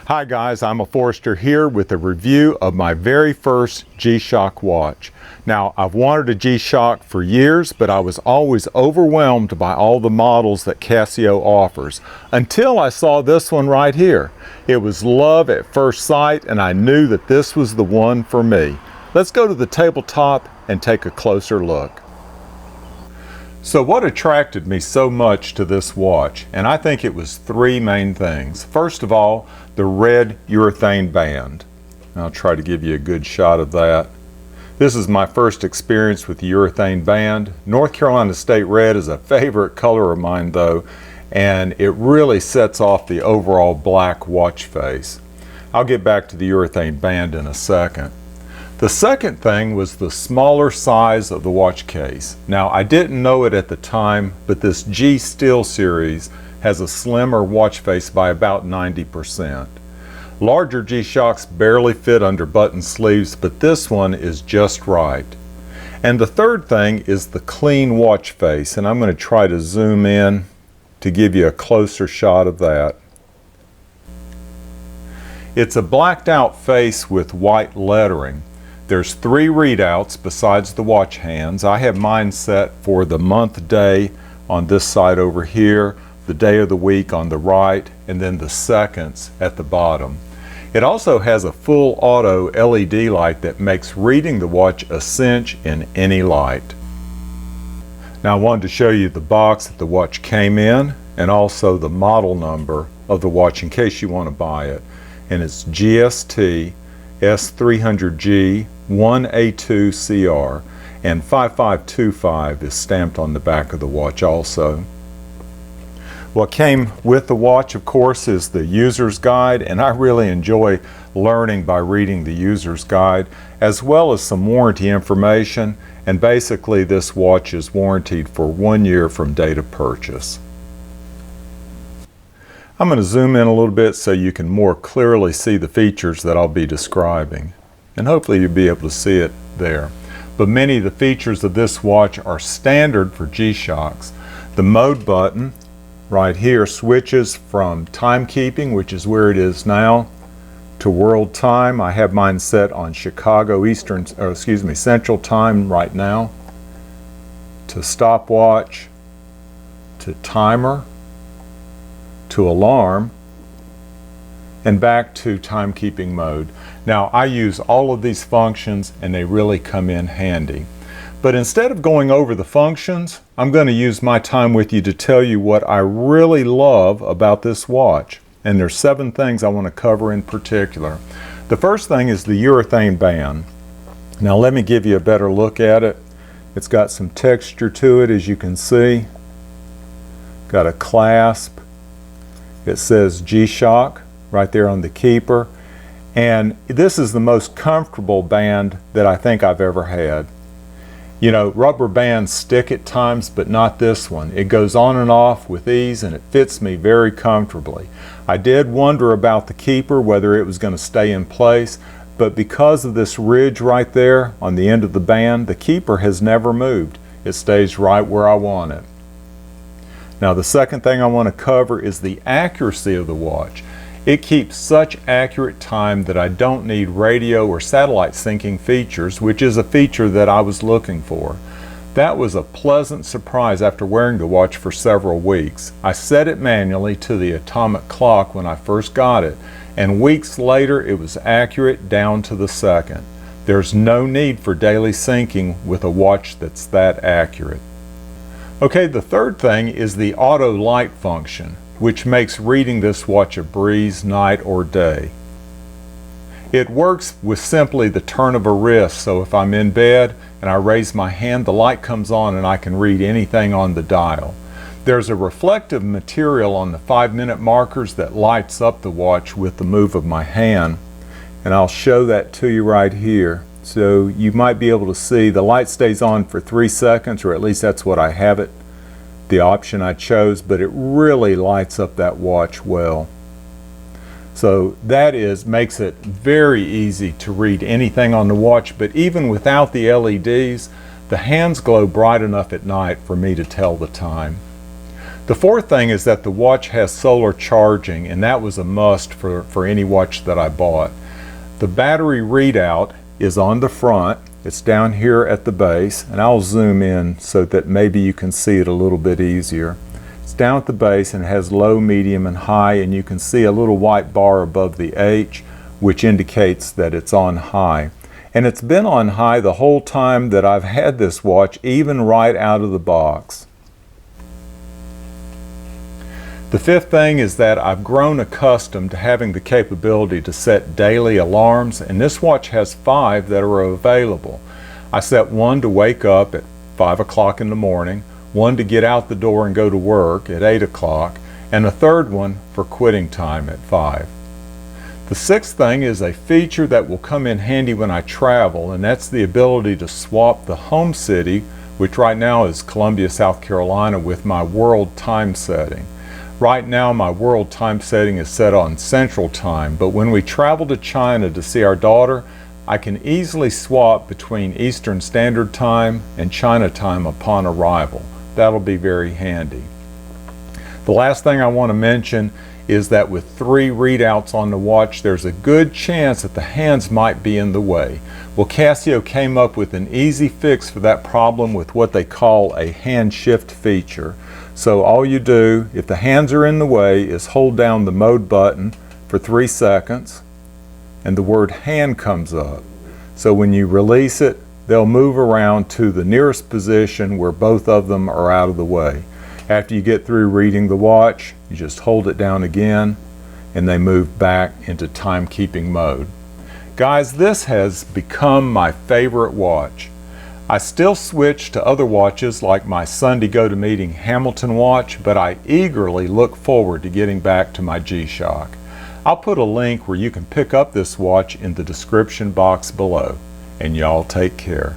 Hi guys, I'm Forrester here with a review of my very first G-Shock watch. Now, I've wanted a G-Shock for years, but I was always overwhelmed by all the models that Casio offers, until I saw this one right here. It was love at first sight, and I knew that this was the one for me. Let's go to the tabletop and take a closer look. So what attracted me so much to this watch? And I think it was three main things. First of all, the red urethane band. I'll try to give you a good shot of that. This is my first experience with the urethane band. North Carolina State Red is a favorite color of mine though, and it really sets off the overall black watch face. I'll get back to the urethane band in a second. The second thing was the smaller size of the watch case. Now, I didn't know it at the time, but this G Steel series has a slimmer watch face by about 90%. Larger G-Shocks barely fit under button sleeves, but this one is just right. And the third thing is the clean watch face, and I'm going to try to zoom in to give you a closer shot of that. It's a blacked out face with white lettering. There's three readouts besides the watch hands. I have mine set for the month day on this side over here, the day of the week on the right, and then the seconds at the bottom. It also has a full auto LED light that makes reading the watch a cinch in any light. Now I wanted to show you the box that the watch came in and also the model number of the watch in case you want to buy it. And it's GST S300G 1A2CR, and 5525 is stamped on the back of the watch also. What came with the watch, of course, is the user's guide, and I really enjoy learning by reading the user's guide, as well as some warranty information, and basically this watch is warranted for 1 year from date of purchase. I'm going to zoom in a little bit so you can more clearly see the features that I'll be describing. And hopefully you'll be able to see it there. But many of the features of this watch are standard for G-Shocks. The mode button right here switches from timekeeping, which is where it is now, to world time. I have mine set on Chicago Central Time right now, to stopwatch, to timer, to alarm, and back to timekeeping mode. Now, I use all of these functions and they really come in handy. But instead of going over the functions, I'm going to use my time with you to tell you what I really love about this watch. And there's 7 things I want to cover in particular. The first thing is the urethane band. Now let me give you a better look at it. It's got some texture to it, as you can see. Got a clasp. It says G-Shock right there on the keeper. And this is the most comfortable band that I think I've ever had. You know, rubber bands stick at times, but not this one. It goes on and off with ease and it fits me very comfortably. I did wonder about the keeper, whether it was going to stay in place, but because of this ridge right there on the end of the band, the keeper has never moved. It stays right where I want it. Now the second thing I want to cover is the accuracy of the watch. It keeps such accurate time that I don't need radio or satellite syncing features, which is a feature that I was looking for. That was a pleasant surprise after wearing the watch for several weeks. I set it manually to the atomic clock when I first got it, and weeks later it was accurate down to the second. There's no need for daily syncing with a watch that's that accurate. Okay, the third thing is the auto light function, which makes reading this watch a breeze night or day. It works with simply the turn of a wrist, so if I'm in bed and I raise my hand, the light comes on and I can read anything on the dial. There's a reflective material on the 5-minute markers that lights up the watch with the move of my hand, and I'll show that to you right here. So you might be able to see the light stays on for 3 seconds, or at least that's what I have it, the option I chose, but it really lights up that watch well. So that makes it very easy to read anything on the watch, but even without the LEDs, the hands glow bright enough at night for me to tell the time. The fourth thing is that the watch has solar charging, and that was a must for any watch that I bought. The battery readout is on the front. It's down here at the base, and I'll zoom in so that maybe you can see it a little bit easier. It's down at the base and has low, medium, and high, and you can see a little white bar above the H, which indicates that it's on high. And it's been on high the whole time that I've had this watch, even right out of the box. The fifth thing is that I've grown accustomed to having the capability to set daily alarms, and this watch has 5 that are available. I set one to wake up at 5 o'clock in the morning, one to get out the door and go to work at 8 o'clock, and a third one for quitting time at 5. The sixth thing is a feature that will come in handy when I travel, and that's the ability to swap the home city, which right now is Columbia, South Carolina, with my world time setting. Right now my world time setting is set on Central Time, but when we travel to China to see our daughter, I can easily swap between Eastern Standard Time and China Time upon arrival. That'll be very handy. The last thing I want to mention is that with 3 readouts on the watch, there's a good chance that the hands might be in the way. Well, Casio came up with an easy fix for that problem with what they call a hand shift feature. So all you do, if the hands are in the way, is hold down the mode button for 3 seconds and the word hand comes up. So when you release it, they'll move around to the nearest position where both of them are out of the way. After you get through reading the watch, you just hold it down again and they move back into timekeeping mode. Guys, this has become my favorite watch. I still switch to other watches like my Sunday go-to-meeting Hamilton watch, but I eagerly look forward to getting back to my G-Shock. I'll put a link where you can pick up this watch in the description box below. And y'all take care.